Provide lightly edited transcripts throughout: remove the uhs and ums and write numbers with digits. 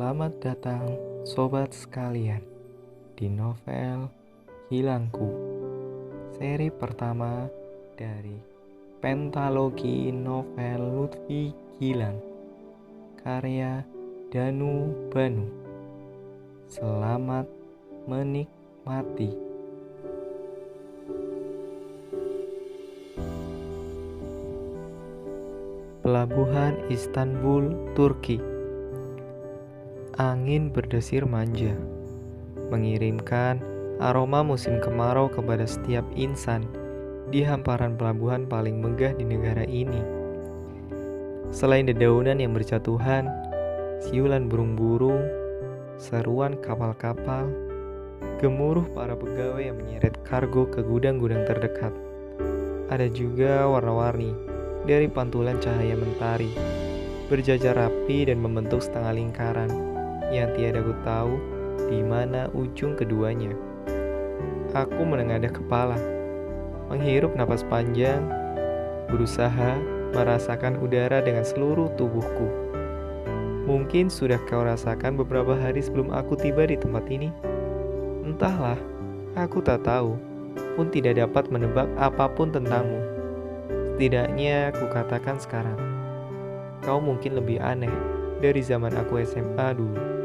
Selamat datang sobat sekalian di novel Hilangku, seri pertama dari pentalogi novel Lutfi Gilang, karya Danu Banu. Selamat menikmati. Pelabuhan Istanbul, Turki. Angin berdesir manja, mengirimkan aroma musim kemarau kepada setiap insan di hamparan pelabuhan paling megah di negara ini. Selain dedaunan yang berjatuhan, siulan burung-burung, seruan kapal-kapal, gemuruh para pegawai yang menyeret kargo ke gudang-gudang terdekat. Ada juga warna-warni dari pantulan cahaya mentari, berjajar rapi dan membentuk setengah lingkaran yang tiada ku tahu di mana ujung keduanya. Aku menengadah kepala, menghirup napas panjang, berusaha merasakan udara dengan seluruh tubuhku. Mungkin sudah kau rasakan beberapa hari sebelum aku tiba di tempat ini. Entahlah, aku tak tahu, pun tidak dapat menebak apapun tentangmu. Setidaknya aku katakan sekarang, kau mungkin lebih aneh dari zaman aku SMA dulu.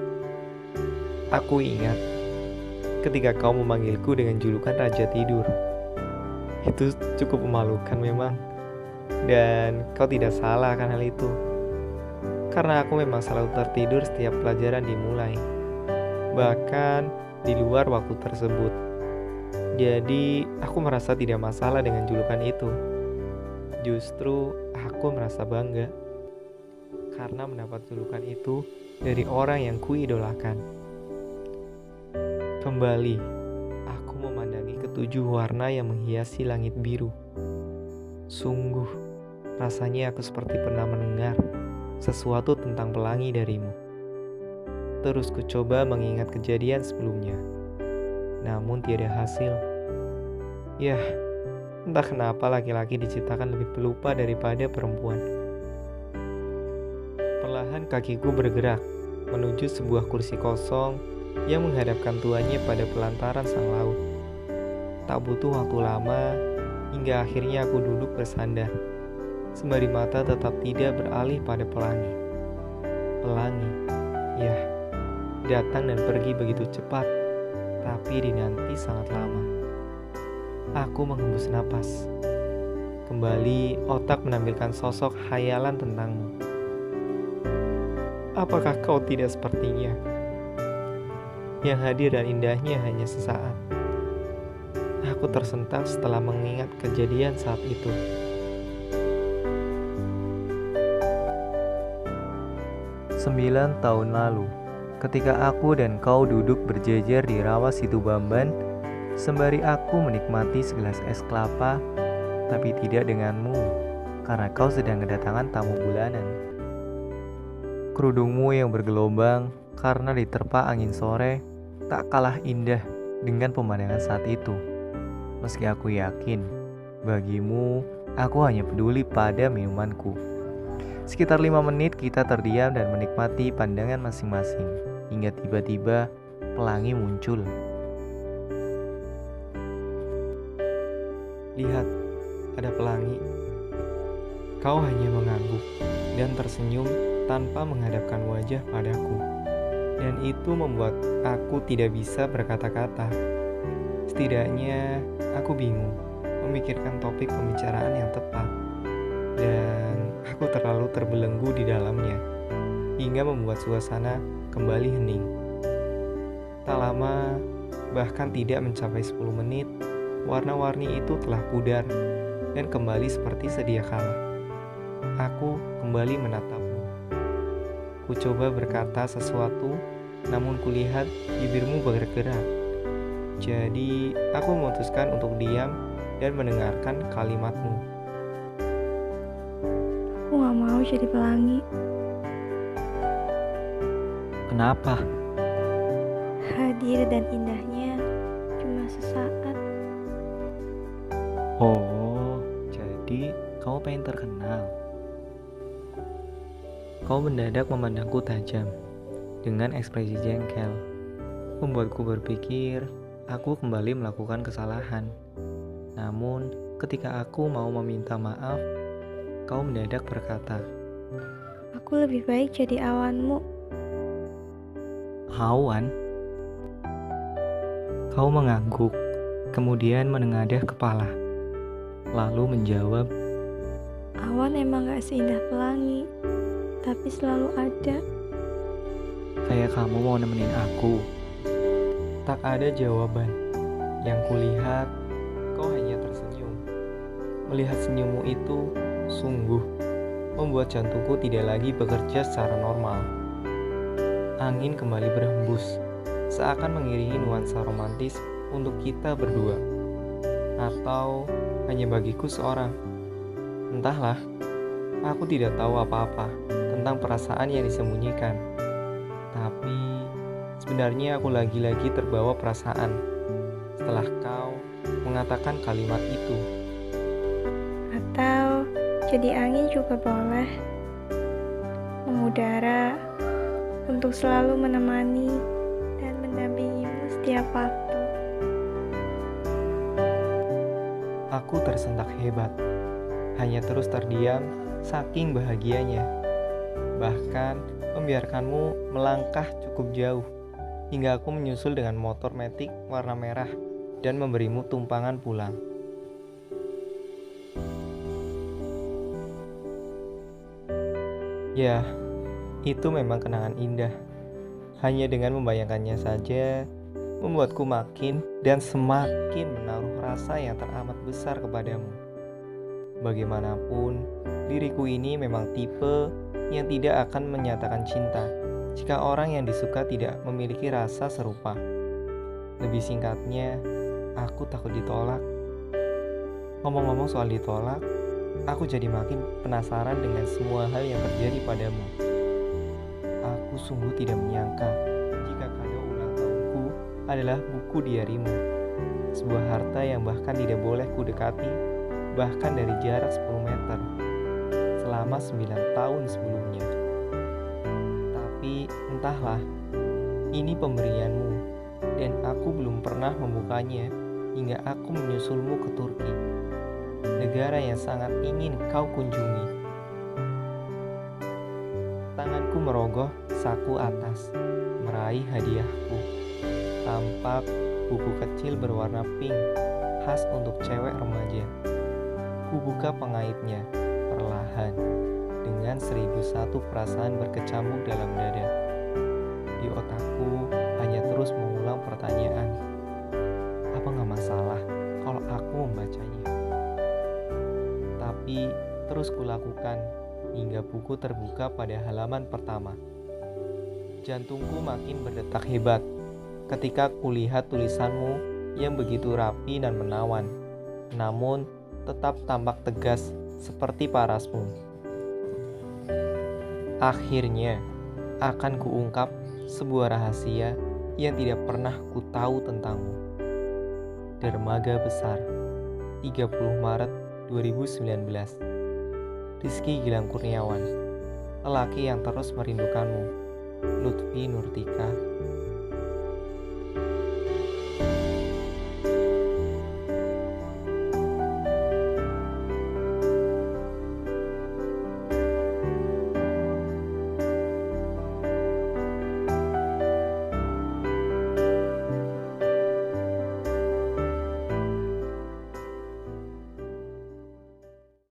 Aku ingat ketika kau memanggilku dengan julukan Raja Tidur. Itu cukup memalukan memang. Dan kau tidak salah akan hal itu. Karena aku memang selalu tertidur setiap pelajaran dimulai. Bahkan di luar waktu tersebut. Jadi aku merasa tidak masalah dengan julukan itu. Justru aku merasa bangga karena mendapat julukan itu dari orang yang kuidolakan. Kembali, aku memandangi ketujuh warna yang menghiasi langit biru. Sungguh, rasanya aku seperti pernah mendengar sesuatu tentang pelangi darimu. Terus ku coba mengingat kejadian sebelumnya, namun tiada hasil. Yah, entah kenapa laki-laki diciptakan lebih pelupa daripada perempuan. Perlahan kakiku bergerak menuju sebuah kursi kosong yang menghadapkan tuannya pada pelantaran sang laut. Tak butuh waktu lama hingga akhirnya aku duduk bersandar, sembari mata tetap tidak beralih pada pelangi. Pelangi, yah, datang dan pergi begitu cepat, tapi dinanti sangat lama. Aku menghembus napas. Kembali otak menampilkan sosok khayalan tentangmu. Apakah kau tidak sepertinya? Yang hadir dan indahnya hanya sesaat. Aku tersentak setelah mengingat kejadian saat itu. Sembilan tahun lalu, ketika aku dan kau duduk berjejer di rawa Situbamban, sembari aku menikmati segelas es kelapa, tapi tidak denganmu, karena kau sedang kedatangan tamu bulanan. Kerudungmu yang bergelombang karena diterpa angin sore tak kalah indah dengan pemandangan saat itu. Meski aku yakin, bagimu, aku hanya peduli pada minumanku. Sekitar 5 menit kita terdiam dan menikmati pandangan masing-masing, hingga tiba-tiba pelangi muncul. Lihat, ada pelangi. Kau hanya mengangguk dan tersenyum tanpa menghadapkan wajah padaku. Dan itu membuat aku tidak bisa berkata-kata. Setidaknya aku bingung memikirkan topik pembicaraan yang tepat. Dan aku terlalu terbelenggu di dalamnya, hingga membuat suasana kembali hening. Tak lama, bahkan tidak mencapai 10 menit, warna-warni itu telah pudar dan kembali seperti sedia kala. Aku kembali menatapmu. Ku coba berkata sesuatu, namun kulihat bibirmu bergerak. Jadi, aku memutuskan untuk diam dan mendengarkan kalimatmu. Aku gak mau jadi pelangi. Kenapa? Hadir dan indahnya cuma sesaat. Oh, jadi kamu pengen terkenal? Kau mendadak memandangku tajam. dengan ekspresi jengkel. Membuatku berpikir aku kembali melakukan kesalahan. Namun, ketika aku mau meminta maaf, kau mendadak berkata, Aku lebih baik jadi awanmu. "Awan?" Kau mengangguk, kemudian menengadah kepala, lalu menjawab, Awan emang gak seindah pelangi, tapi selalu ada. "Kayak kamu mau nemenin aku." Tak ada jawaban. Yang kulihat, kau hanya tersenyum. Melihat senyummu itu sungguh membuat jantungku tidak lagi bekerja secara normal. Angin kembali berhembus, seakan mengiringi nuansa romantis untuk kita berdua. Atau hanya bagiku seorang. Entahlah, aku tidak tahu apa-apa tentang perasaan yang disembunyikan. Tapi sebenarnya aku lagi-lagi terbawa perasaan setelah kau mengatakan kalimat itu. Atau jadi angin juga boleh. Mengudara untuk selalu menemani dan mendampingimu setiap waktu. Aku tersentak hebat, hanya terus terdiam saking bahagianya. Bahkan membiarkanmu melangkah cukup jauh, hingga aku menyusul dengan motor metik warna merah dan memberimu tumpangan pulang. Ya, itu memang kenangan indah. Hanya dengan membayangkannya saja, membuatku makin dan semakin menaruh rasa yang teramat besar kepadamu. Bagaimanapun, diriku ini memang tipe yang tidak akan menyatakan cinta jika orang yang disuka tidak memiliki rasa serupa. Lebih singkatnya, aku takut ditolak. Ngomong-ngomong soal ditolak, aku jadi makin penasaran dengan semua hal yang terjadi padamu. Aku sungguh tidak menyangka jika kado ulang tahunku adalah buku diarimu. Sebuah harta yang bahkan tidak boleh kudekati, bahkan dari jarak 10 meter, selama 9 tahun sebelumnya. Tapi entahlah, ini pemberianmu, dan aku belum pernah membukanya hingga aku menyusulmu ke Turki, negara yang sangat ingin kau kunjungi. Tanganku merogoh saku atas, meraih hadiahku. Tampak buku kecil berwarna pink, khas untuk cewek remaja. Kubuka pengaitnya, perlahan, dengan 1001 perasaan berkecamuk dalam dada. Di otakku hanya terus mengulang pertanyaan, apa gak masalah kalau aku membacanya? Tapi terus kulakukan hingga buku terbuka pada halaman pertama. Jantungku makin berdetak hebat ketika kulihat tulisanmu yang begitu rapi dan menawan, namun tetap tampak tegas seperti parasmu. Akhirnya akan kuungkap sebuah rahasia yang tidak pernah ku tahu tentangmu. Dermaga Besar, 30 Maret 2019. Rizky Gilang Kurniawan, lelaki yang terus merindukanmu. Lutfi Nurtika.